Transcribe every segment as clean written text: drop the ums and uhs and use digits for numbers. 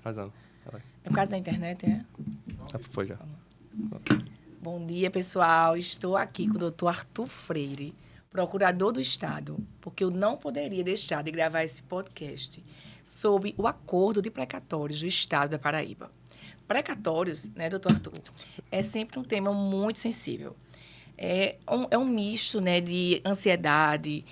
Razão. É por causa da internet, né? Foi já. Bom dia, pessoal. Estou aqui com o doutor Arthur Freire, procurador do Estado, porque eu não poderia deixar de gravar esse podcast sobre o acordo de precatórios do Estado da Paraíba. Precatórios, né, doutor Arthur, é sempre um tema muito sensível. É um misto, né, de ansiedade,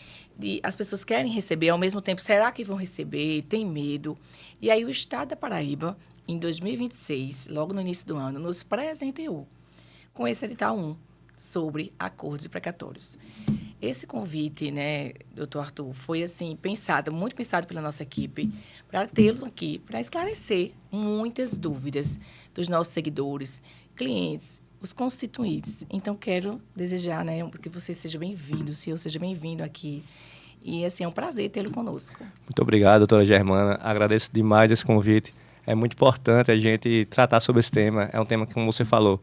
as pessoas querem receber, ao mesmo tempo, será que vão receber? Tem medo. E aí o Estado da Paraíba, em 2026, logo no início do ano, nos presenteou com esse edital 1 sobre acordos de precatórios. Esse convite, né, doutor Arthur, foi assim, muito pensado pela nossa equipe, para tê-lo aqui, para esclarecer muitas dúvidas dos nossos seguidores, clientes, os constituintes. Então, quero desejar, né, que você seja bem-vindo, o senhor seja bem-vindo aqui. E, assim, é um prazer tê-lo conosco. Muito obrigado, doutora Germana. Agradeço demais esse convite. É muito importante a gente tratar sobre esse tema. É um tema que, como você falou,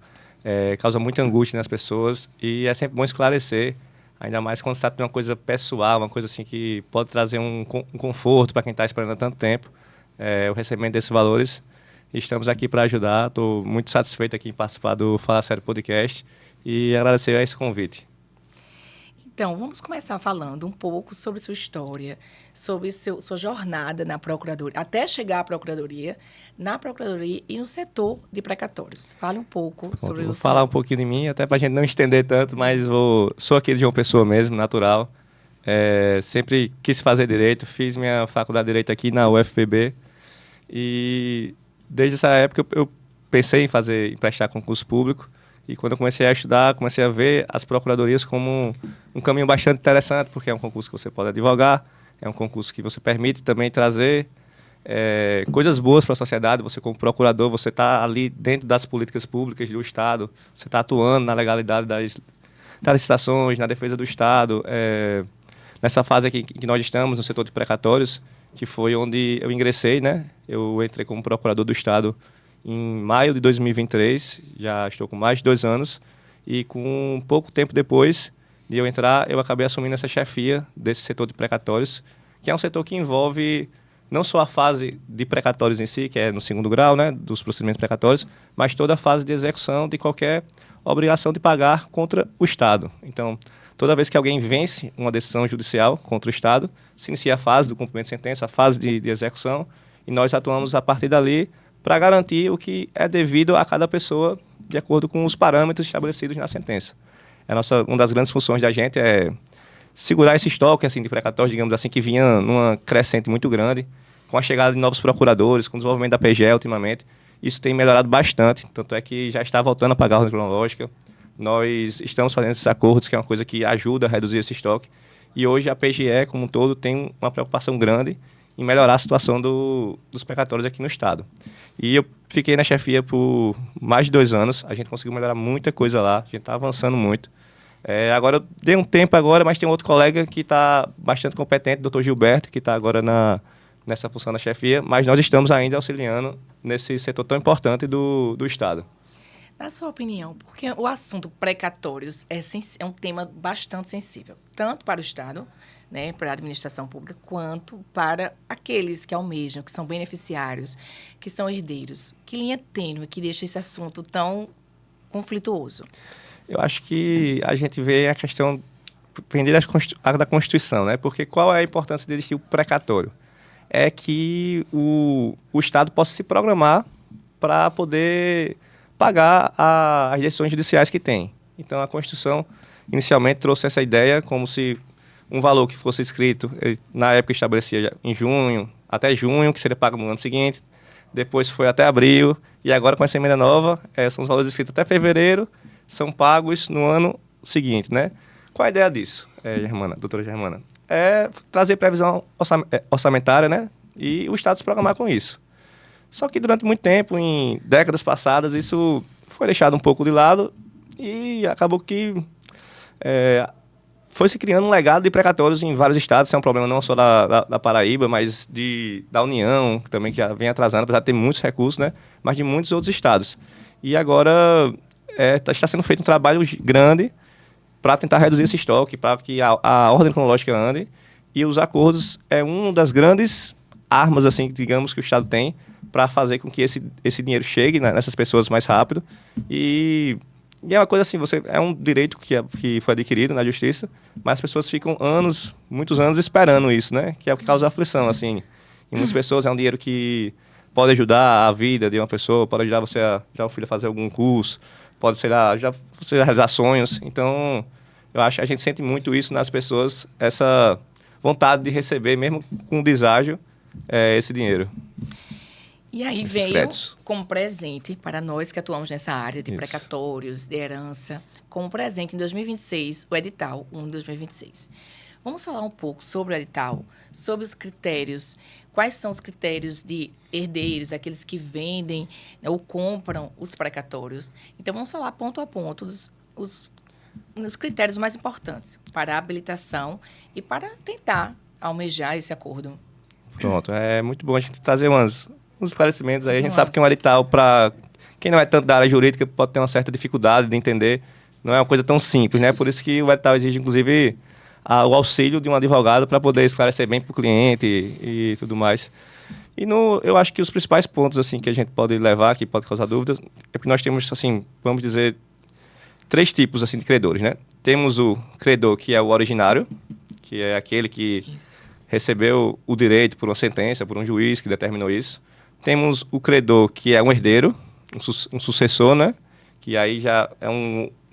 causa muita angústia nas pessoas e é sempre bom esclarecer, ainda mais quando se trata de uma coisa pessoal, uma coisa assim que pode trazer um conforto para quem está esperando há tanto tempo, o recebimento desses valores. Estamos aqui para ajudar. Estou muito satisfeito aqui em participar do Fala Sério Podcast e agradecer a esse convite. Então, vamos começar falando um pouco sobre sua história, sobre sua jornada na Procuradoria, até chegar à Procuradoria, na Procuradoria e no setor de precatórios. Fale um pouco sobre Vou falar um pouquinho de mim, até para a gente não estender tanto, mas sou aqui de João Pessoa mesmo, natural. Sempre quis fazer Direito, fiz minha faculdade de Direito aqui na UFPB e desde essa época eu pensei em prestar concurso público. E quando eu comecei a estudar, comecei a ver as procuradorias como um caminho bastante interessante, porque é um concurso que você pode advogar, é um concurso que você permite também trazer coisas boas para a sociedade. Você, como procurador, você está ali dentro das políticas públicas do Estado, você está atuando na legalidade das licitações, na defesa do Estado. Nessa fase aqui que nós estamos, no setor de precatórios, que foi onde eu ingressei, né? Eu entrei como procurador do Estado em maio de 2023, já estou com mais de 2 anos, e com pouco tempo depois de eu entrar, eu acabei assumindo essa chefia desse setor de precatórios, que é um setor que envolve não só a fase de precatórios em si, que é no 2º grau, né, dos procedimentos precatórios, mas toda a fase de execução de qualquer obrigação de pagar contra o Estado. Então, toda vez que alguém vence uma decisão judicial contra o Estado, se inicia a fase do cumprimento de sentença, a fase de execução, e nós atuamos a partir dali para garantir o que é devido a cada pessoa de acordo com os parâmetros estabelecidos na sentença. Uma das grandes funções da gente é segurar esse estoque assim, de precatórios, digamos assim, que vinha numa crescente muito grande, com a chegada de novos procuradores, com o desenvolvimento da PGE ultimamente. Isso tem melhorado bastante, tanto é que já está voltando a pagar a ordem cronológica. Nós estamos fazendo esses acordos, que é uma coisa que ajuda a reduzir esse estoque. E hoje a PGE, como um todo, tem uma preocupação grande em melhorar a situação dos precatórios aqui no Estado. E eu fiquei na chefia por mais de 2 anos, a gente conseguiu melhorar muita coisa lá, a gente está avançando muito. Agora, eu dei um tempo agora, mas tem um outro colega que está bastante competente, o doutor Gilberto, que está agora nessa função da chefia, mas nós estamos ainda auxiliando nesse setor tão importante do Estado. Na sua opinião, porque o assunto precatórios é um tema bastante sensível, tanto para o Estado, né, para a administração pública, quanto para aqueles que almejam, que são beneficiários, que são herdeiros. Que linha tênue que deixa esse assunto tão conflituoso? Eu acho que a gente vê a questão pendida da Constituição, né? Porque qual é a importância de existir o precatório? É que o Estado possa se programar para poder pagar as decisões judiciais que tem. Então, a Constituição inicialmente trouxe essa ideia como se um valor que fosse escrito, na época estabelecia em junho, até junho, que seria pago no ano seguinte, depois foi até abril, e agora com essa emenda nova, são os valores escritos até fevereiro, são pagos no ano seguinte, né? Qual a ideia disso, doutora Germana? É trazer previsão orçamentária, né? E o Estado se programar com isso. Só que durante muito tempo, em décadas passadas, isso foi deixado um pouco de lado e acabou que foi se criando um legado de precatórios em vários estados. Isso é um problema não só da Paraíba, mas da União, que também já vem atrasando, apesar de ter muitos recursos, né? Mas de muitos outros estados. E agora está sendo feito um trabalho grande para tentar reduzir esse estoque, para que a ordem cronológica ande. E os acordos é uma das grandes armas, assim, digamos, que o Estado tem para fazer com que esse dinheiro chegue nessas pessoas mais rápido. E é uma coisa assim, é um direito que foi adquirido na justiça, mas as pessoas ficam muitos anos esperando isso, né? Que é o que causa aflição, assim. E muitas pessoas é um dinheiro que pode ajudar a vida de uma pessoa, pode ajudar você já o filho a fazer algum curso, pode, sei lá, já você a realizar sonhos. Então, eu acho que a gente sente muito isso nas pessoas, essa vontade de receber, mesmo com deságio, esse dinheiro. E aí veio como presente para nós que atuamos nessa área de precatórios, de herança, como presente em 2026, o edital 1 de 2026. Vamos falar um pouco sobre o edital, sobre os critérios, quais são os critérios de herdeiros, aqueles que vendem, né, ou compram os precatórios. Então, vamos falar ponto a ponto dos critérios mais importantes para a habilitação e para tentar almejar esse acordo. Pronto, é muito bom a gente trazer uns esclarecimentos aí. A gente sabe que um edital, para quem não é tanto da área jurídica, pode ter uma certa dificuldade de entender. Não é uma coisa tão simples, né? Por isso que o edital exige, inclusive, o auxílio de um advogado para poder esclarecer bem para o cliente e tudo mais. E eu acho que os principais pontos assim, que a gente pode levar, que pode causar dúvidas, é que nós temos, assim, vamos dizer, 3 tipos assim, de credores, né? Temos o credor, que é o originário, que é aquele que recebeu o direito por uma sentença, por um juiz que determinou isso. Temos o credor, que é um herdeiro, um sucessor, né? Que aí já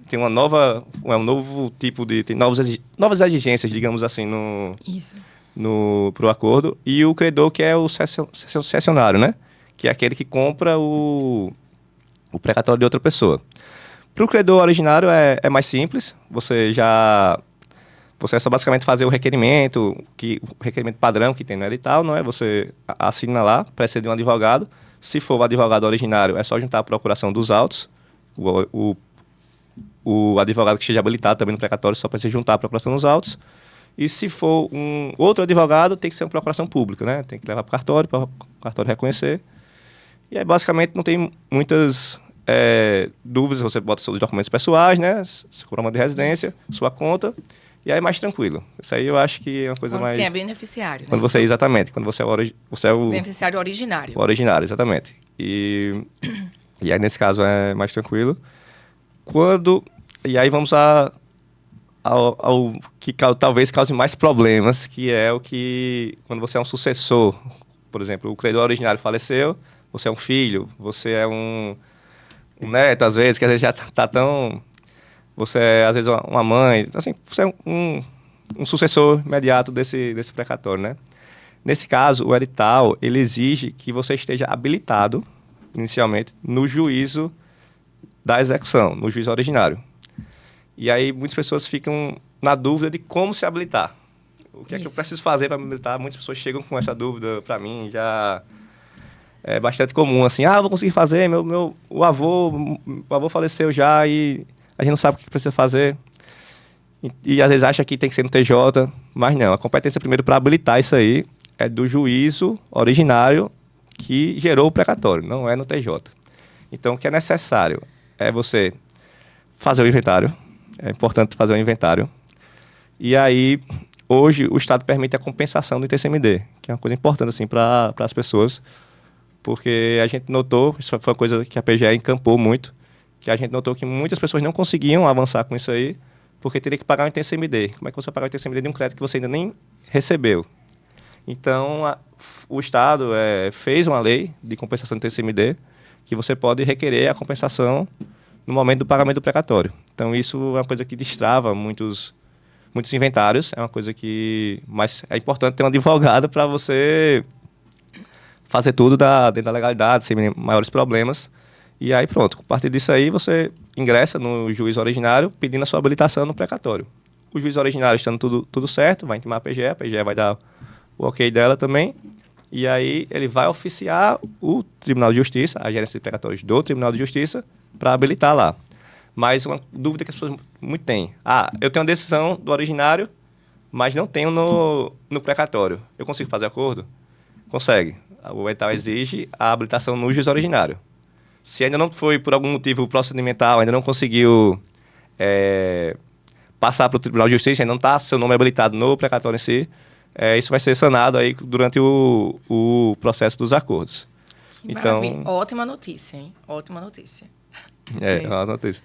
tem um novo tipo tem novas exigências, digamos assim, pro acordo. E o credor, que é o cessionário, né? Que é aquele que compra o precatório de outra pessoa. Para o credor originário é mais simples. Você é só basicamente fazer o requerimento padrão que tem no edital, não é? Você assina lá, precede de um advogado. Se for o advogado originário, é só juntar a procuração dos autos. O advogado que esteja habilitado também no precatório só precisa juntar a procuração dos autos. E se for um outro advogado, tem que ser uma procuração pública, né? Tem que levar para o cartório reconhecer. E aí, basicamente, não tem muitas dúvidas. Você bota seus documentos pessoais, né? Seu programa de residência, sua conta. E aí é mais tranquilo. Isso aí eu acho que é uma coisa mais... Quando você é beneficiário. Quando você, exatamente. Quando você é o... Beneficiário originário. O originário, exatamente. E aí, nesse caso, é mais tranquilo. E aí vamos ao que talvez cause mais problemas, que é o que... Quando você é um sucessor, por exemplo, o credor originário faleceu, você é um filho, você é um neto, às vezes, que às vezes já tá tão... Você é, às vezes, uma mãe, assim, você é um sucessor imediato desse precatório, né? Nesse caso, o edital, ele exige que você esteja habilitado, inicialmente, no juízo da execução, no juízo originário. E aí, muitas pessoas ficam na dúvida de como se habilitar. O que é que eu preciso fazer para me habilitar? Muitas pessoas chegam com essa dúvida para mim, já é bastante comum, assim, vou conseguir fazer, o avô faleceu já e... A gente não sabe o que precisa fazer e às vezes acha que tem que ser no TJ, mas não. A competência primeiro para habilitar isso aí é do juízo originário que gerou o precatório, não é no TJ. Então, o que é necessário é você fazer o inventário. É importante fazer o inventário. E aí, hoje, o Estado permite a compensação do ITCMD, que é uma coisa importante assim, para as pessoas, porque a gente notou, isso foi uma coisa que a PGE encampou muito, que a gente notou que muitas pessoas não conseguiam avançar com isso aí, porque teria que pagar o ITCMD. Como é que você vai pagar o ITCMD de um crédito que você ainda nem recebeu? Então, o Estado fez uma lei de compensação do ITCMD, que você pode requerer a compensação no momento do pagamento do precatório. Então, isso é uma coisa que destrava muitos inventários, é uma coisa que... Mas é importante ter um advogado para você fazer tudo dentro da legalidade, sem maiores problemas. E aí pronto, a partir disso aí você ingressa no juiz originário pedindo a sua habilitação no precatório. O juiz originário estando tudo certo, vai intimar a PGE vai dar o ok dela também. E aí ele vai oficiar o Tribunal de Justiça, a gerência de precatórios do Tribunal de Justiça, para habilitar lá. Mas uma dúvida que as pessoas muito têm. Eu tenho uma decisão do originário, mas não tenho no precatório. Eu consigo fazer acordo? Consegue. O edital exige a habilitação no juiz originário. Se ainda não foi, por algum motivo, procedimental, ainda não conseguiu passar para o Tribunal de Justiça, ainda não está seu nome habilitado no precatório em si, isso vai ser sanado aí durante o processo dos acordos. Que Então, maravilha. Ótima notícia, hein? Ótima notícia. é uma notícia.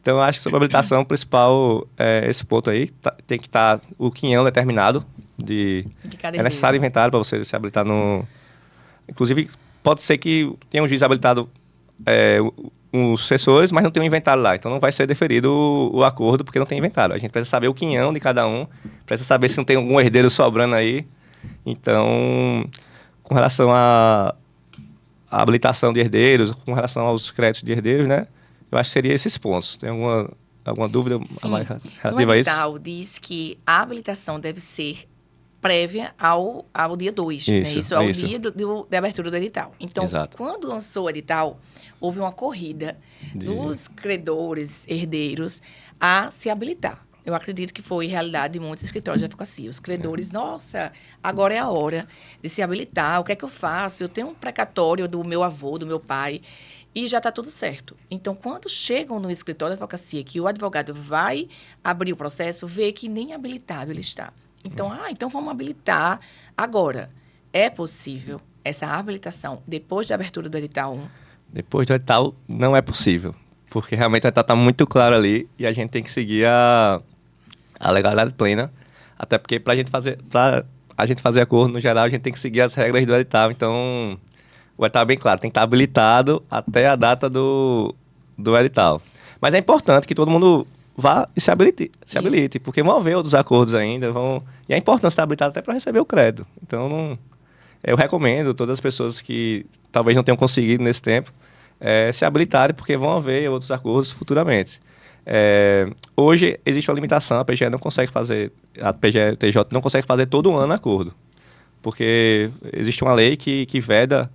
Então, eu acho que sobre a habilitação, o principal é esse ponto aí. Tem que estar o quinhão determinado. De cada É necessário herdeiro. inventário para você se habilitar no... Inclusive, pode ser que tenha um juiz habilitado os sucessores, mas não tem um inventário lá. Então, não vai ser deferido o acordo, porque não tem inventário. A gente precisa saber o quinhão de cada um, precisa saber se não tem algum herdeiro sobrando aí. Então, com relação à habilitação de herdeiros, com relação aos créditos de herdeiros, né? Eu acho que seria esses pontos. Tem alguma dúvida Sim. mais No relativa a isso? edital diz que a habilitação deve ser prévia ao dia 2, né? Isso, Isso é o isso. dia da abertura do edital. Então, Exato. quando lançou o edital, houve uma corrida dos credores, herdeiros, a se habilitar. Eu acredito que foi realidade de muitos escritórios de advocacia. Os credores, nossa, agora é a hora de se habilitar. O que é que eu faço? Eu tenho um precatório do meu avô, do meu pai, e já está tudo certo. Então, quando chegam no escritório de advocacia, que o advogado vai abrir o processo, vê que nem habilitado ele está. Então, então vamos habilitar agora. É possível essa habilitação depois da abertura do edital 1? Depois do edital, não é possível. Porque realmente o edital está muito claro ali e a gente tem que seguir a legalidade plena. Até porque para a gente fazer acordo, no geral, a gente tem que seguir as regras do edital. Então, o edital é bem claro, tem que estar habilitado até a data do edital. Mas é importante que todo mundo vá e se habilite, porque vão haver outros acordos ainda. E é importante estar habilitado até para receber o crédito. Então, eu recomendo todas as pessoas que talvez não tenham conseguido nesse tempo se habilitarem, porque vão haver outros acordos futuramente. Hoje existe uma limitação, a PGE não consegue fazer, a PGE TJ não consegue fazer todo ano acordo, porque existe uma lei que veda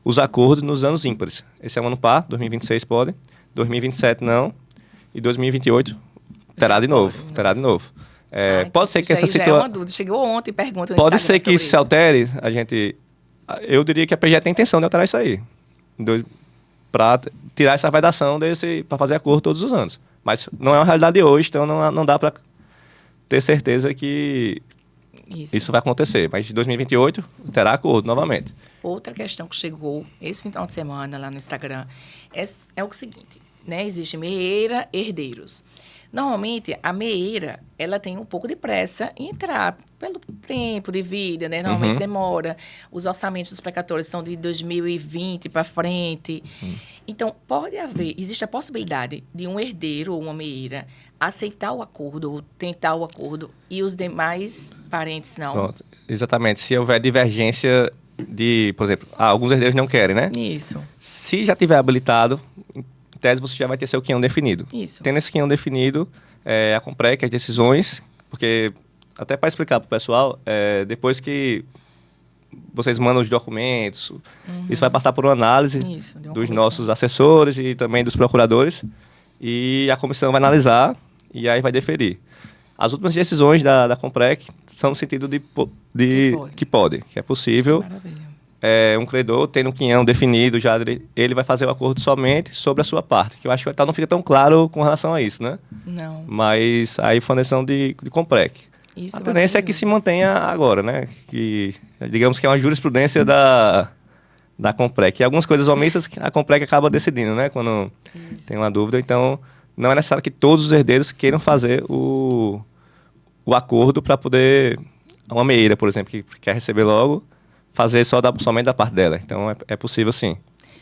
os acordos nos anos ímpares. Esse é um ano par, 2026 pode, 2027 não, e 2028 terá de novo. Pode ser que essa situação... já é uma situação... dúvida. Chegou ontem pergunta no Pode Instagram ser que isso se altere, eu diria que a PGE tem intenção de alterar isso aí, para tirar essa vedação para fazer acordo todos os anos. Mas não é uma realidade de hoje, então não dá para ter certeza que isso vai acontecer. Mas em 2028 terá acordo novamente. Outra questão que chegou esse final de semana lá no Instagram é o seguinte, né? Existe meeira, herdeiros. Normalmente, a meeira, ela tem um pouco de pressa em entrar pelo tempo de vida, né? Normalmente demora. Os orçamentos dos precatórios são de 2020 para frente. Então, existe a possibilidade de um herdeiro ou uma meeira aceitar o acordo ou tentar o acordo e os demais parentes não. Pronto. Exatamente. Se houver divergência por exemplo, alguns herdeiros não querem, né? Isso. Se já tiver habilitado, em tese você já vai ter seu quinhão definido. Isso. Tendo esse quinhão definido, a Comprec, as decisões, porque até para explicar para o pessoal, depois que vocês mandam os documentos, isso vai passar por uma análise dos nossos assessores e também dos procuradores, e a comissão vai analisar e aí vai deferir. As últimas decisões da Comprec são no sentido que é possível. Maravilha. Um credor tendo um quinhão definido, já ele vai fazer o acordo somente sobre a sua parte, que eu acho que não fica tão claro com relação a isso, né? Não. Mas aí foi uma decisão de Comprec. A tendência é que se mantenha agora, né? Que, digamos que é uma jurisprudência da Comprec. E algumas coisas omissas a Comprec acaba decidindo, né? Quando tem uma dúvida. Então, não é necessário que todos os herdeiros queiram fazer o acordo para poder... Uma meeira, por exemplo, que quer receber logo, fazer somente da parte dela. Então, é possível sim.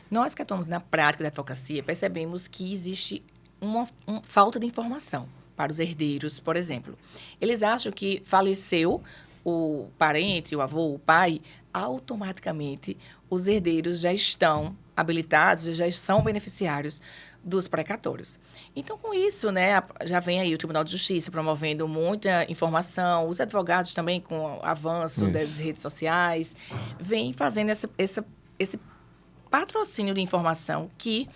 Nós que atuamos na prática da advocacia, percebemos que existe uma falta de informação para os herdeiros, por exemplo. Eles acham que faleceu o parente, o avô, o pai, automaticamente os herdeiros já estão habilitados, já são beneficiários dos precatórios. Então, com isso, né, já vem aí o Tribunal de Justiça promovendo muita informação, os advogados também, com o avanço das redes sociais, vem fazendo esse patrocínio de informação que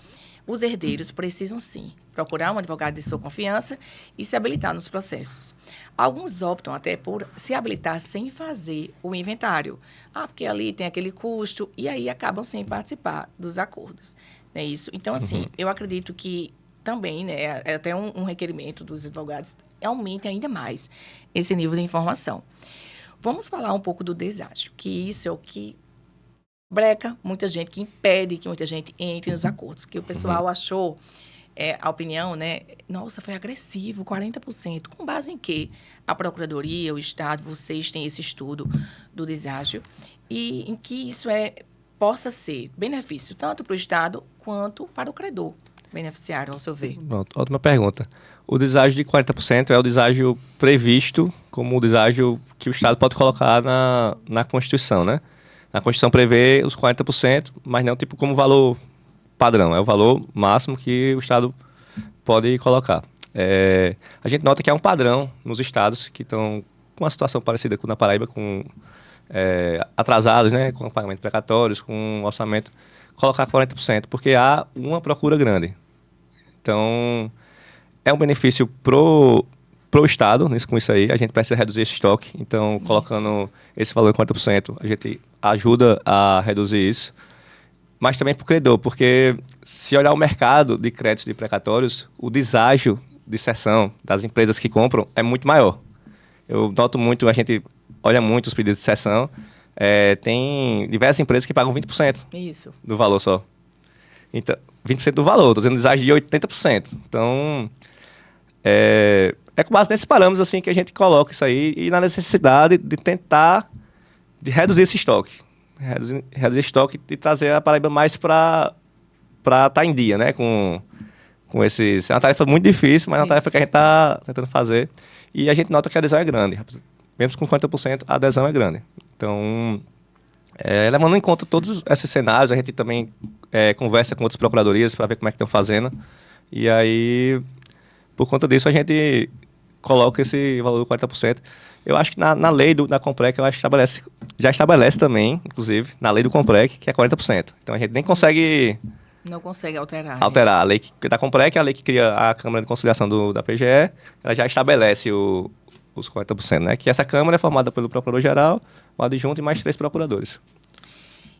os herdeiros precisam, sim, procurar um advogado de sua confiança e se habilitar nos processos. Alguns optam até por se habilitar sem fazer o inventário. Porque ali tem aquele custo e aí acabam sem participar dos acordos. É isso. Então, assim, eu acredito que também, né, é até um requerimento dos advogados, aumente ainda mais esse nível de informação. Vamos falar um pouco do deságio, que isso é o que breca muita gente, que impede que muita gente entre nos acordos. Que o pessoal achou, a opinião, né? Nossa, foi agressivo, 40%. Com base em quê? A Procuradoria, o Estado, vocês têm esse estudo do deságio e em que isso possa ser benefício tanto para o Estado quanto para o credor beneficiário, ao seu ver. Pronto, ótima pergunta. O deságio de 40% é o deságio previsto como o deságio que o Estado pode colocar na Constituição, né? A Constituição prevê os 40%, mas não tipo como valor padrão, é o valor máximo que o Estado pode colocar. A gente nota que há um padrão nos estados que estão com uma situação parecida com na Paraíba, com atrasados, né, com pagamento precatórios, com orçamento, colocar 40%, porque há uma procura grande. Então, é um benefício pro Estado, com isso aí, a gente precisa reduzir esse estoque, então, colocando esse valor em 40%, a gente ajuda a reduzir isso, mas também para o credor, porque se olhar o mercado de créditos de precatórios, o deságio de cessão das empresas que compram é muito maior. Eu noto muito, a gente olha muito os pedidos de cessão, tem diversas empresas que pagam 20% Isso. do valor só. Então, 20% do valor, estou dizendo deságio de 80%. Então, é com base nesses parâmetros assim, que a gente coloca isso aí e na necessidade de tentar reduzir esse estoque. Reduzir estoque e trazer a Paraíba mais para estar em dia, né? Com esses... É uma tarefa muito difícil, mas é uma tarefa que a gente está tentando fazer. E a gente nota que a adesão é grande. Mesmo com 40%, a adesão é grande. Então, levando em conta todos esses cenários, a gente também conversa com outras procuradorias para ver como é que estão fazendo. E aí, por conta disso, a gente coloca esse valor de 40%. Eu acho que na lei da Comprec, eu acho que já estabelece também, inclusive, na lei do Comprec, que é 40%. Então, a gente nem consegue... Não consegue alterar. A lei da Comprec, a lei que cria a Câmara de Conciliação da PGE, ela já estabelece os 40%, né? Que essa Câmara é formada pelo Procurador-Geral, o adjunto e mais 3 procuradores.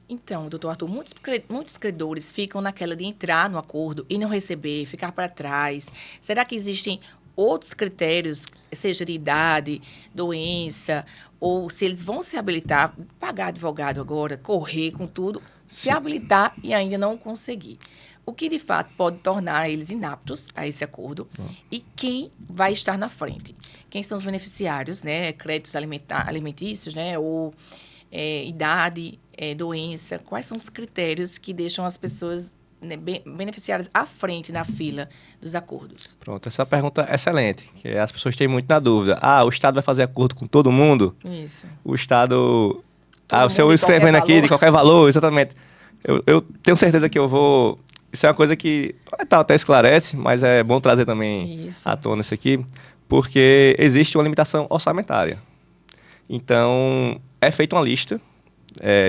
Então, doutor Arthur, muitos credores ficam naquela de entrar no acordo e não receber, ficar para trás. Será que existem outros critérios, seja de idade, doença, ou se eles vão se habilitar, pagar advogado agora, correr com tudo, se habilitar e ainda não conseguir? O que, de fato, pode tornar eles inaptos a esse acordo e quem vai estar na frente? Quem são os beneficiários, né? Créditos alimentícios, né? Ou idade, doença. Quais são os critérios que deixam as pessoas, né, beneficiárias à frente na fila dos acordos? Pronto, essa pergunta é excelente, que as pessoas têm muito na dúvida. O Estado vai fazer acordo com todo mundo? Isso. O Estado... se eu de escrevendo qualquer aqui, valor. de qualquer valor, exatamente. Eu tenho certeza que eu vou... Isso é uma coisa que até esclarece, mas é bom trazer também à tona isso aqui, porque existe uma limitação orçamentária. Então, é feita uma lista,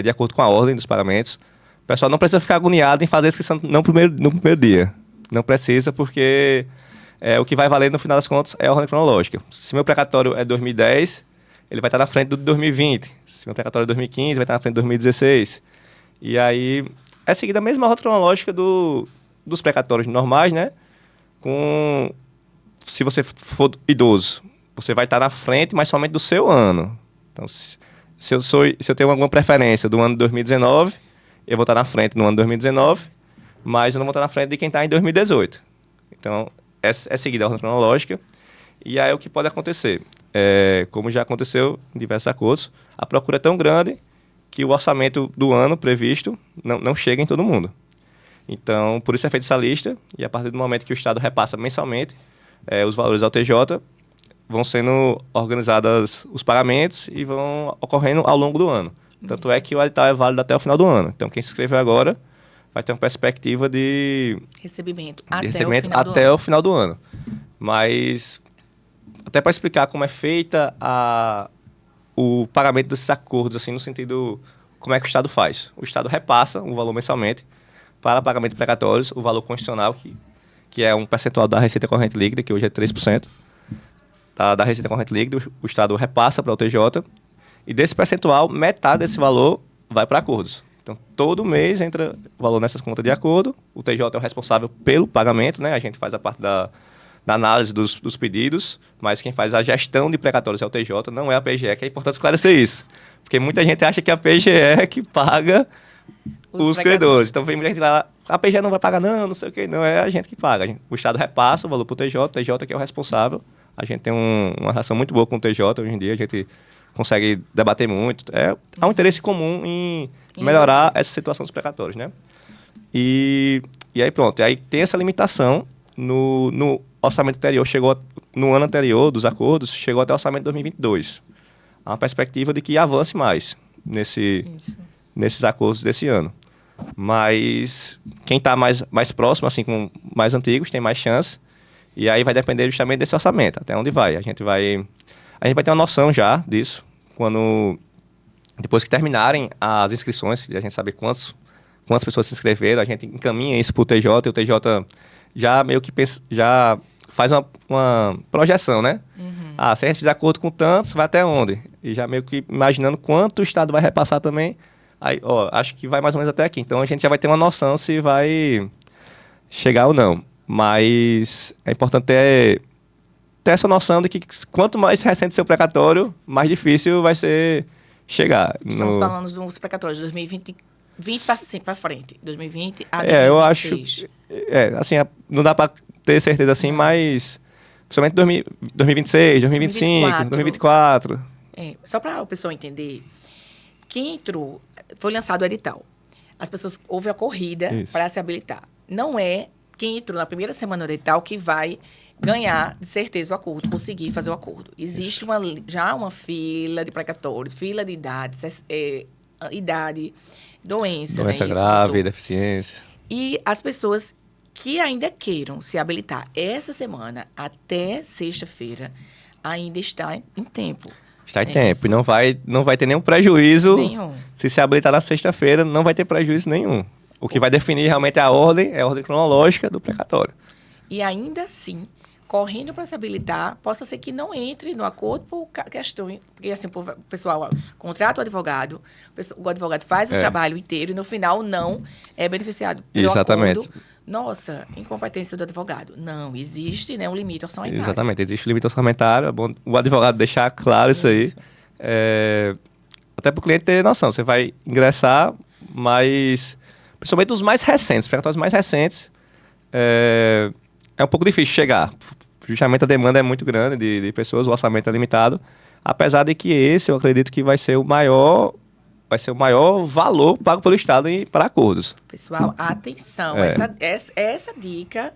de acordo com a ordem dos pagamentos. O pessoal não precisa ficar agoniado em fazer a inscrição no primeiro dia. Não precisa, porque o que vai valer, no final das contas, é a ordem cronológica. Se meu precatório é 2010, ele vai estar na frente do 2020. Se meu precatório é 2015, vai estar na frente do 2016. E aí, é seguida a mesma ordem cronológica dos precatórios normais, né? Se você for idoso, você vai estar na frente, mas somente do seu ano. Então, se eu tenho alguma preferência do ano de 2019, eu vou estar na frente no ano de 2019, mas eu não vou estar na frente de quem está em 2018. Então, é seguida a ordem cronológica. E aí, o que pode acontecer? Como já aconteceu em diversos acordos, a procura é tão grande que o orçamento do ano previsto não chega em todo mundo. Então, por isso é feita essa lista, e a partir do momento que o Estado repassa mensalmente os valores ao TJ, vão sendo organizados os pagamentos e vão ocorrendo ao longo do ano. Tanto é que o edital é válido até o final do ano. Então, quem se inscreveu agora vai ter uma perspectiva de recebimento até o final do ano. Mas, até para explicar como é feita o pagamento desses acordos, assim, no sentido, como é que o Estado faz. O Estado repassa um valor mensalmente para pagamento de precatórios, o valor constitucional, que é um percentual da receita corrente líquida, que hoje é 3%, da receita corrente líquida, o Estado repassa para o TJ, e desse percentual, metade desse valor vai para acordos. Então, todo mês entra valor nessas contas de acordo, o TJ é o responsável pelo pagamento, né? A gente faz a parte da análise dos pedidos, mas quem faz a gestão de precatórios é o TJ, não é a PGE, que é importante esclarecer isso. Porque muita gente acha que a PGE é que paga os credores. Então vem muita gente lá, a PGE não vai pagar não sei o que, não, é a gente que paga. O Estado repassa o valor para o TJ que é o responsável. A gente tem uma relação muito boa com o TJ hoje em dia, a gente consegue debater muito. Há um interesse comum em melhorar essa situação dos precatórios, né? E aí pronto, e aí tem essa limitação no orçamento anterior, no ano anterior dos acordos, chegou até o orçamento de 2022. Há uma perspectiva de que avance mais nesses acordos desse ano. Mas quem está mais próximo, assim, com mais antigos, tem mais chance. E aí vai depender justamente desse orçamento, até onde vai. A gente vai ter uma noção já disso, depois que terminarem as inscrições, e a gente saber quantas pessoas se inscreveram, a gente encaminha isso para o TJ, e o TJ já meio que já faz uma projeção, né? Se a gente fizer acordo com tantos, vai até onde? E já meio que imaginando quanto o Estado vai repassar também. Aí, acho que vai mais ou menos até aqui. Então, a gente já vai ter uma noção se vai chegar ou não. Mas é importante ter essa noção de que quanto mais recente seu precatório, mais difícil vai ser chegar. Estamos falando dos precatórios de 2020 para frente. 2020 a 2026. Eu acho... assim, não dá para ter certeza assim, mas... Principalmente 2026, 2025, 2024. Só para o pessoal entender, quem entrou, foi lançado o edital. Houve a corrida para se habilitar. Não é quem entrou na primeira semana do edital que vai ganhar, de certeza, o acordo, conseguir fazer o acordo. Existe já uma fila de precatórios, fila de idade, doença grave, deficiência. E as pessoas que ainda queiram se habilitar essa semana até sexta-feira, ainda está em tempo. Está em tempo. E não vai ter nenhum prejuízo. Nenhum. Se habilitar na sexta-feira, não vai ter prejuízo nenhum. O que vai definir realmente é a ordem cronológica do precatório. E ainda assim, correndo para se habilitar, possa ser que não entre no acordo por questão... Porque, assim, o pessoal contrata o advogado faz o trabalho inteiro e, no final, não é beneficiado pelo Exatamente. acordo. Nossa, incompetência do advogado. Não, existe, né, um limite orçamentário. Exatamente, existe um limite orçamentário. É bom o advogado deixar claro isso aí. Até para o cliente ter noção. Você vai ingressar, mas... Principalmente os mais recentes, os precatórios mais recentes, é um pouco difícil chegar. Justamente a demanda é muito grande de pessoas, o orçamento é limitado. Apesar de que esse, eu acredito que vai ser o maior valor pago pelo Estado para acordos. Pessoal, atenção, essa dica...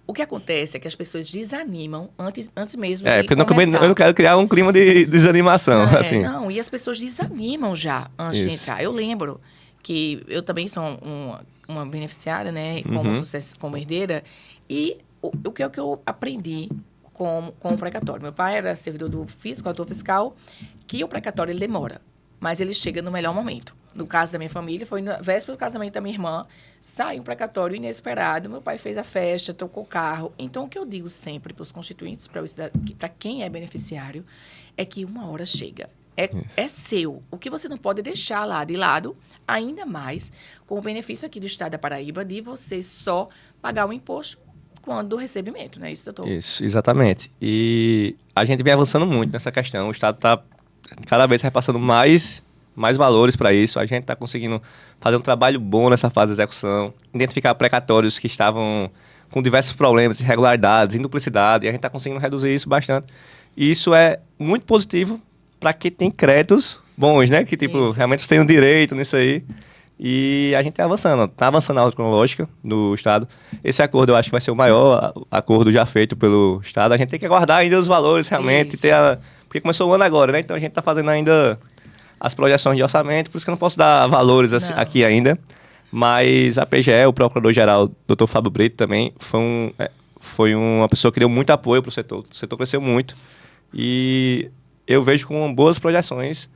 O que acontece é que as pessoas desanimam antes mesmo de começar. Eu não quero criar um clima de desanimação. Assim. Não, e as pessoas desanimam já antes de entrar. Eu lembro que eu também sou uma beneficiária, né, como herdeira, e o que eu aprendi com o precatório? Meu pai era servidor do fisco, autor fiscal, que o precatório ele demora, mas ele chega no melhor momento. No caso da minha família, foi na véspera do casamento da minha irmã, saiu um precatório inesperado, meu pai fez a festa, trocou o carro. Então, o que eu digo sempre para os constituintes, para quem é beneficiário, é que uma hora chega. É seu. O que você não pode deixar lá de lado, ainda mais com o benefício aqui do Estado da Paraíba de você só pagar o imposto quando do recebimento, não é isso, doutor? Isso, exatamente. E a gente vem avançando muito nessa questão. O Estado está cada vez repassando mais valores para isso. A gente está conseguindo fazer um trabalho bom nessa fase de execução, identificar precatórios que estavam com diversos problemas, irregularidades, induplicidade, e a gente está conseguindo reduzir isso bastante. E isso é muito positivo para quem tem créditos bons, né? Que, realmente você tem um direito nisso aí. E a gente está avançando a ordem cronológica do Estado. Esse acordo eu acho que vai ser o maior acordo já feito pelo Estado. A gente tem que aguardar ainda os valores realmente, porque começou o ano agora, né? Então a gente está fazendo ainda as projeções de orçamento, por isso que eu não posso dar valores aqui ainda. Mas a PGE, o Procurador-Geral, Dr. Fábio Brito, também foi uma pessoa que deu muito apoio para o setor. O setor cresceu muito. E eu vejo com boas projeções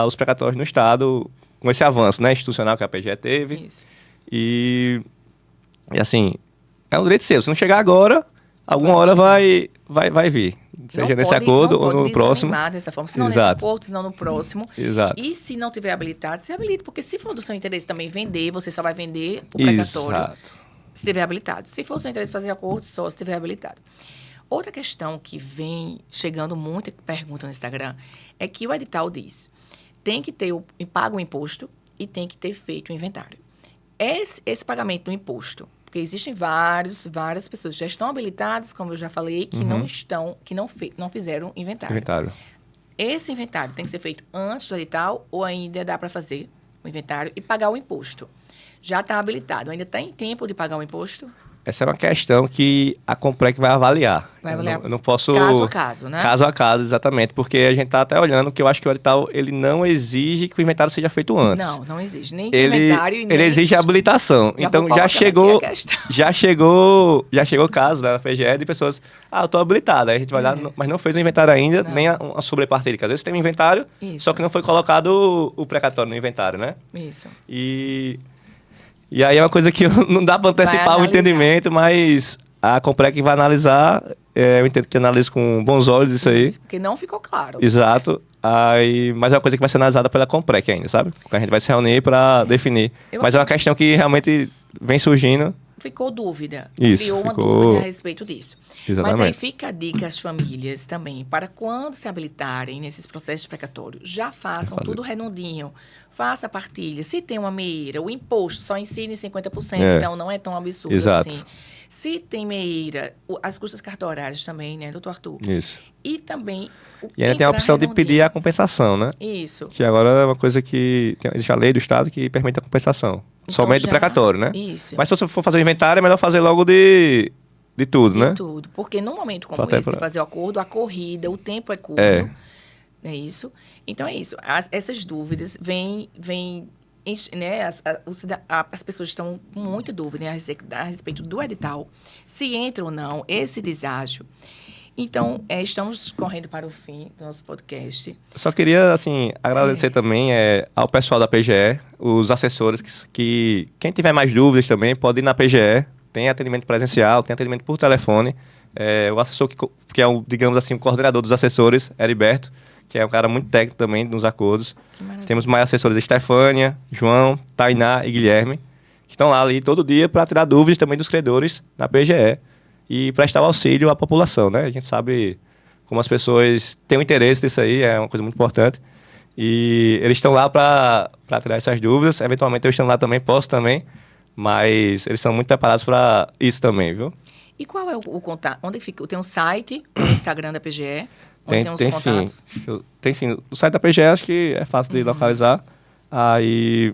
os precatórios no Estado, com esse avanço, né, institucional que a PGE teve. Isso. E assim, é um direito seu. Se não chegar agora, alguma hora vai vir. Seja nesse acordo ou no próximo. Não dessa forma. Se não nesse acordo, senão no próximo. Exato. E se não tiver habilitado, se habilite. Porque se for do seu interesse também vender, você só vai vender o precatório. Exato. Se tiver habilitado. Se for do seu interesse fazer acordo, só se tiver habilitado. Outra questão que vem chegando muita pergunta no Instagram é que o edital diz: tem que ter paga o imposto e tem que ter feito o inventário. Esse pagamento do imposto, porque existem várias pessoas que já estão habilitadas, como eu já falei, que não fizeram inventário. Esse inventário tem que ser feito antes do edital ou ainda dá para fazer o inventário e pagar o imposto? Já está habilitado, ainda está em tempo de pagar o imposto? Essa é uma questão que a Comprec vai avaliar. Eu não posso... Caso a caso, né? Caso a caso, exatamente. Porque a gente está até olhando que eu acho que o edital ele não exige que o inventário seja feito antes. Não exige. Nem inventário e nem... Ele exige a habilitação. Então, já chegou caso, né, na PGE de pessoas... eu estou habilitada. Aí a gente vai lá, mas não fez o inventário ainda, nem a sobrepartilha. Às vezes tem um inventário, só que não foi colocado o precatório no inventário, né? Isso. E aí é uma coisa que não dá para antecipar o entendimento, mas a Comprec vai analisar, eu entendo que analisa com bons olhos isso aí. Porque não ficou claro. Exato. Mas é uma coisa que vai ser analisada pela Comprec ainda, sabe? Porque a gente vai se reunir para definir. Mas é uma questão que realmente vem surgindo. Ficou dúvida. Criou uma dúvida a respeito disso. Exatamente. Mas aí fica a dica às famílias também, para quando se habilitarem nesses processos precatórios, já façam tudo redondinho. Faça a partilha. Se tem uma meira, o imposto só incide em 50%, então não é tão absurdo assim. Se tem meira, as custas cartorárias também, né, doutor Arthur? Isso. E também... E ainda tem a opção de pedir a compensação, né? Isso. Que agora é uma coisa que... Existe a lei do Estado que permite a compensação. Então, somente do precatório, né? Isso. Mas se você for fazer o inventário, é melhor fazer logo de tudo, né? De tudo. Porque num momento como esse, de fazer o acordo, a corrida, o tempo é curto. É isso. Então, é isso. Essas dúvidas vêm né, as pessoas estão com muita dúvida, né, a respeito do edital, se entra ou não, esse deságio. Então, estamos correndo para o fim do nosso podcast. Só queria, assim, agradecer também ao pessoal da PGE, os assessores, que quem tiver mais dúvidas também pode ir na PGE, tem atendimento presencial, tem atendimento por telefone. O assessor que é, digamos assim, o coordenador dos assessores, Heriberto, que é um cara muito técnico também nos acordos. Temos mais assessores, Estefânia, João, Tainá e Guilherme, que estão lá ali todo dia para tirar dúvidas também dos credores na PGE e prestar o auxílio à população, né? A gente sabe como as pessoas têm um interesse nisso aí, é uma coisa muito importante. E eles estão lá para tirar essas dúvidas. Eventualmente eu estou lá também, posso também, mas eles são muito preparados para isso também, viu? E qual é o contato? Onde fica? Tem um site, o Instagram da PGE? Tem sim. Tem sim. O site da PGE acho que é fácil de localizar. Aí,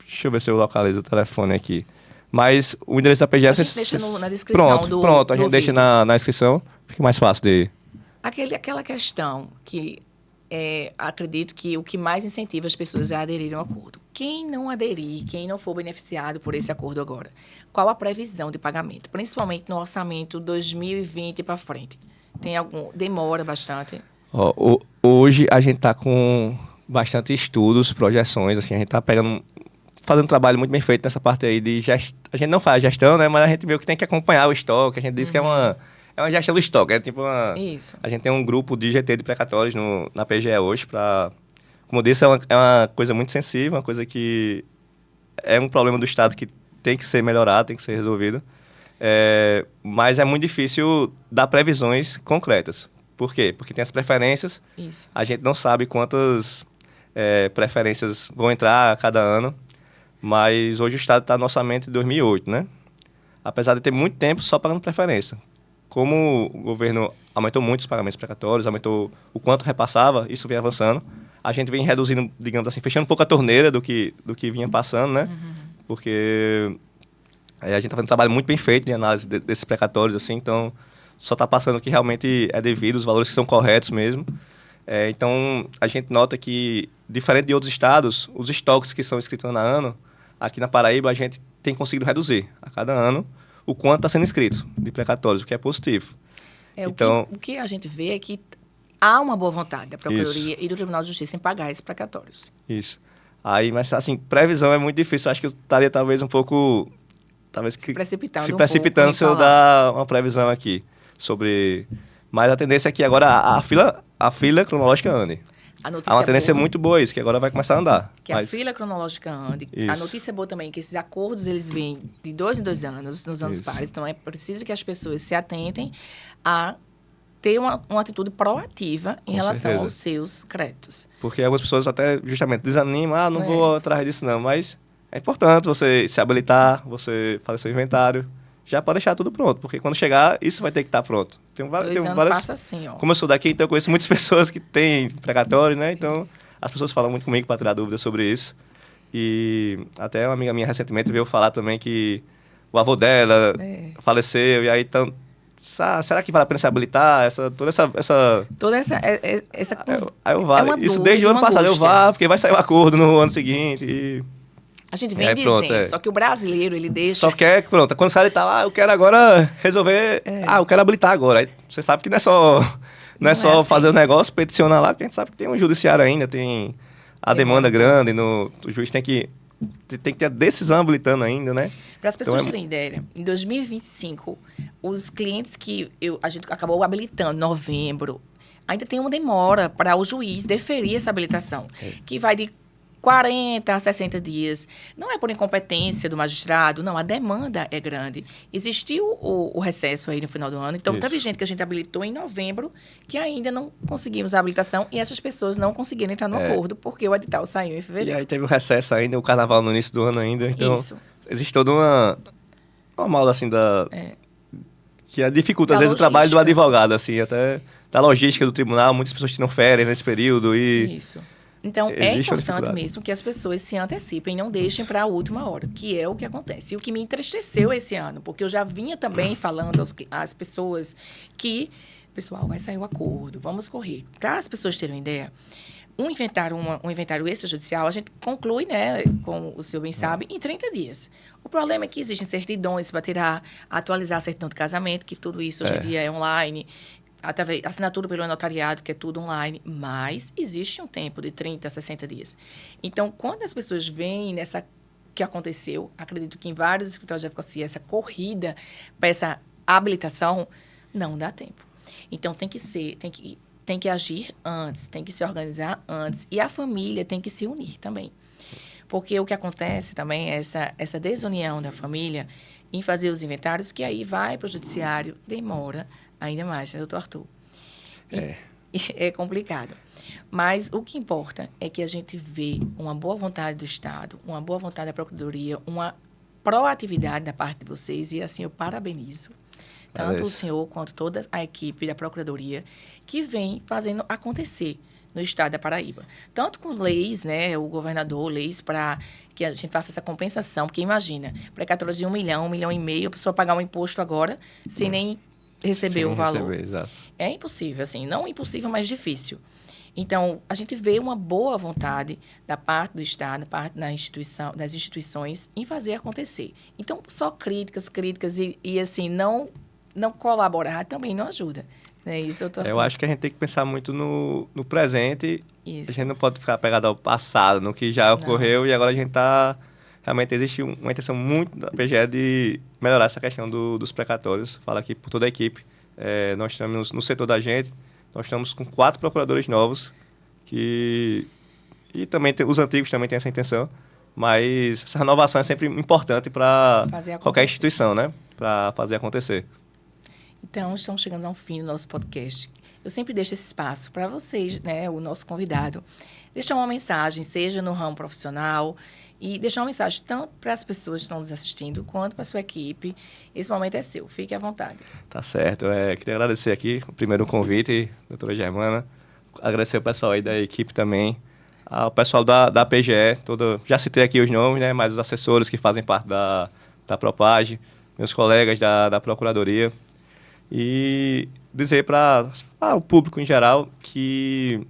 deixa eu ver se eu localizo o telefone aqui. Mas o endereço da PGE... A gente deixa na descrição Pronto, a gente deixa na descrição. Fica mais fácil de... Aquela questão que acredito que o que mais incentiva as pessoas a aderirem ao acordo. Quem não aderir, quem não for beneficiado por esse acordo agora, qual a previsão de pagamento? Principalmente no orçamento 2020 para frente. Demora bastante? Hoje a gente está com bastante estudos, projeções, assim, a gente está fazendo um trabalho muito bem feito nessa parte aí de gestão. A gente não faz gestão, né, mas a gente meio que tem que acompanhar o estoque, a gente diz que é uma gestão do estoque, é tipo Isso. A gente tem um grupo de GT de precatórios na PGE hoje para... Como eu disse, é uma coisa muito sensível, uma coisa que é um problema do Estado que tem que ser melhorado, tem que ser resolvido. Mas é muito difícil dar previsões concretas. Por quê? Porque tem as preferências. Isso. A gente não sabe quantas preferências vão entrar a cada ano, mas hoje o Estado está no orçamento de 2008, né? Apesar de ter muito tempo só pagando preferência. Como o governo aumentou muito os pagamentos precatórios, aumentou o quanto repassava, isso vem avançando. A gente vem reduzindo, digamos assim, fechando um pouco a torneira do que vinha passando, né? Porque... a gente está fazendo um trabalho muito bem feito de análise desses precatórios, assim, então só está passando o que realmente é devido, os valores que são corretos mesmo. Então, a gente nota que, diferente de outros estados, os estoques que são escritos ano a ano, aqui na Paraíba a gente tem conseguido reduzir a cada ano o quanto está sendo escrito de precatórios, o que é positivo. Então, o que a gente vê é que há uma boa vontade da Procuradoria e do Tribunal de Justiça em pagar esses precatórios. Isso. Mas, assim, previsão é muito difícil. Acho que eu estaria talvez um pouco... se precipitando se eu dar uma previsão aqui sobre... Mas a tendência é que agora a fila cronológica ande. Há uma tendência muito boa isso, que agora vai começar a andar. A fila cronológica ande. Isso. A notícia boa também é que esses acordos, eles vêm de 2 em 2 anos, nos anos pares. Então, é preciso que as pessoas se atentem a ter uma atitude proativa em Com relação certeza. aos seus créditos. Porque algumas pessoas até justamente desanimam, não É. vou atrás disso não, mas é importante você se habilitar, você fazer seu inventário, já pode deixar tudo pronto, porque quando chegar, isso vai ter que estar pronto. Tem 2 anos várias... passa assim, ó. Como eu sou daqui, então eu conheço muitas pessoas que têm precatório, né? Então, Isso. as pessoas falam muito comigo para tirar dúvidas sobre isso. E até uma amiga minha recentemente veio falar também que o avô dela É. faleceu, e aí então, será que vale a pena se habilitar? Toda essa... Toda essa Aí eu vá. é uma Isso dúvida, desde o ano uma passado eu angústia. vá, porque vai sair o acordo no ano seguinte. E A gente E vem aí, dizendo, pronto, só que o brasileiro, ele deixa... só quer, pronto, quando sai ele tá, eu quero agora resolver, eu quero habilitar agora. Aí você sabe que não é só, Não é só assim. fazer o negócio, peticionar lá, porque a gente sabe que tem um judiciário ainda, tem a demanda grande, o juiz tem que ter a decisão habilitando ainda, né? Para as pessoas Então, terem ideia, em 2025, os clientes que a gente acabou habilitando, novembro, ainda tem uma demora para o juiz deferir essa habilitação, que vai de 40 a 60 dias. Não é por incompetência do magistrado, não, a demanda é grande. Existiu o recesso aí no final do ano, então Isso. teve gente que a gente habilitou em novembro que ainda não conseguimos a habilitação e essas pessoas não conseguiram entrar no acordo porque o edital saiu em E fevereiro. aí teve o recesso ainda, o carnaval no início do ano ainda, então Isso. existe toda uma moda assim que dificulta Da às vezes o trabalho do logística. advogado, assim, até da logística do tribunal, muitas pessoas tiram férias nesse período e... Isso. Então, é Existe uma importante dificuldade. mesmo que as pessoas se antecipem e não deixem para a última hora, que é o que acontece. E o que me entristeceu esse ano, porque eu já vinha também falando às pessoas que, pessoal, vai sair o acordo, vamos correr. Para as pessoas terem uma ideia, um inventário extrajudicial, a gente conclui, né, como o senhor bem sabe, em 30 dias. O problema é que existem certidões para tirar, atualizar a certidão de casamento, que tudo isso hoje em dia é online, assinatura pelo notariado, que é tudo online, mas existe um tempo de 30 a 60 dias. Então, quando as pessoas veem nessa que aconteceu, acredito que em vários escritórios de advocacia, essa corrida para essa habilitação, não dá tempo. Então, tem que agir antes, tem que se organizar antes, e a família tem que se unir também. Porque o que acontece também é essa desunião da família em fazer os inventários, que aí vai para o judiciário, demora ainda mais, né, doutor Arthur? É complicado. Mas o que importa é que a gente vê uma boa vontade do Estado, uma boa vontade da Procuradoria, uma proatividade da parte de vocês, e assim eu parabenizo tanto o senhor quanto toda a equipe da Procuradoria que vem fazendo acontecer no estado da Paraíba. Tanto com leis, né, o governador, leis para que a gente faça essa compensação, porque imagina, precatórios de 1 milhão, 1,5 milhão, a pessoa pagar um imposto agora sem nem receber o valor. Exato. É impossível, assim, não impossível, mas difícil. Então, a gente vê uma boa vontade da parte do Estado, da parte das instituições em fazer acontecer. Então, só críticas e assim, não colaborar também não ajuda. Não é isso, doutor? Eu acho que a gente tem que pensar muito no presente. Isso. A gente não pode ficar pegado ao passado, no que já ocorreu, e agora a gente tá... Realmente existe uma intenção muito da PGE de melhorar essa questão dos precatórios. Falo aqui por toda a equipe. Nós estamos, no setor da gente, nós estamos com 4 procuradores novos, e também os antigos também têm essa intenção, mas essa renovação é sempre importante para qualquer instituição, né? Para fazer acontecer. Então, estamos chegando ao fim do nosso podcast. Eu sempre deixo esse espaço para vocês, né, o nosso convidado, deixar uma mensagem, seja no ramo profissional, e deixar uma mensagem tanto para as pessoas que estão nos assistindo, quanto para a sua equipe. Esse momento é seu, fique à vontade. Tá certo. Queria agradecer aqui, primeiro o convite, doutora Germana, agradecer o pessoal aí da equipe também, ao pessoal da PGE, já citei aqui os nomes, né, mas os assessores que fazem parte da Propage, meus colegas da Procuradoria, e dizer para o público em geral que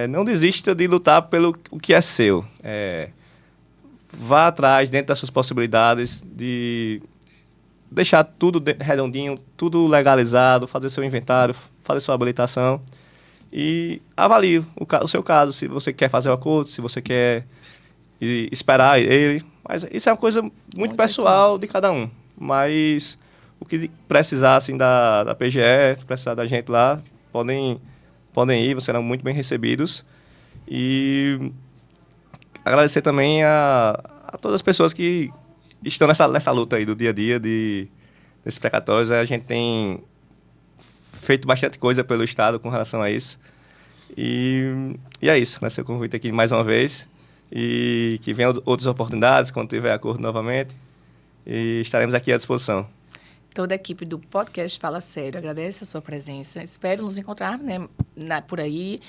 não desista de lutar pelo o que é seu. Vá atrás, dentro das suas possibilidades, de deixar tudo redondinho, tudo legalizado, fazer seu inventário, fazer sua habilitação e avalie o seu caso, se você quer fazer o acordo, se você quer esperar ele. Mas isso é uma coisa muito pessoal de cada um. Mas o que precisar assim, da PGE, precisar da gente lá, podem ir, vocês serão muito bem recebidos. E agradecer também a todas as pessoas que estão nessa luta aí do dia a dia desses precatórios. A gente tem feito bastante coisa pelo Estado com relação a isso. E é isso, né? Seu convite aqui mais uma vez. E que venham outras oportunidades quando tiver acordo novamente. E estaremos aqui à disposição. Toda a equipe do podcast Fala Sério agradece a sua presença. Espero nos encontrar, né, por aí,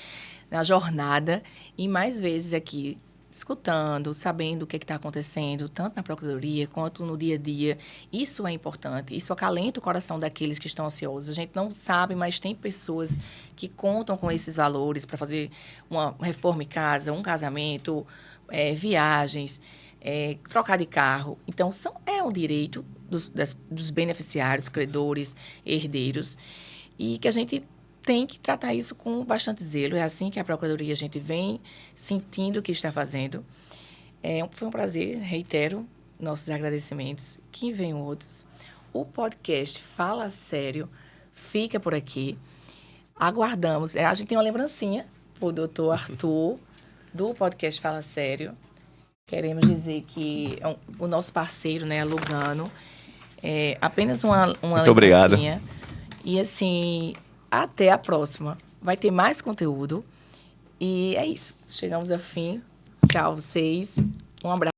na jornada, e mais vezes aqui, escutando, sabendo o que está acontecendo, tanto na Procuradoria quanto no dia a dia. Isso é importante, isso acalenta o coração daqueles que estão ansiosos. A gente não sabe, mas tem pessoas que contam com esses valores para fazer uma reforma em casa, um casamento, viagens, trocar de carro. Então, é um direito dos beneficiários, credores, herdeiros, e que a gente tem que tratar isso com bastante zelo. É assim que a Procuradoria a gente vem sentindo o que está fazendo. Foi um prazer, reitero nossos agradecimentos. Que venham outros. O podcast Fala Sério fica por aqui. Aguardamos. A gente tem uma lembrancinha o doutor Arthur, do podcast Fala Sério. Queremos dizer que o nosso parceiro, né, Lugano, apenas uma Muito obrigado. E assim, até a próxima. Vai ter mais conteúdo. E é isso. Chegamos ao fim. Tchau, vocês. Um abraço.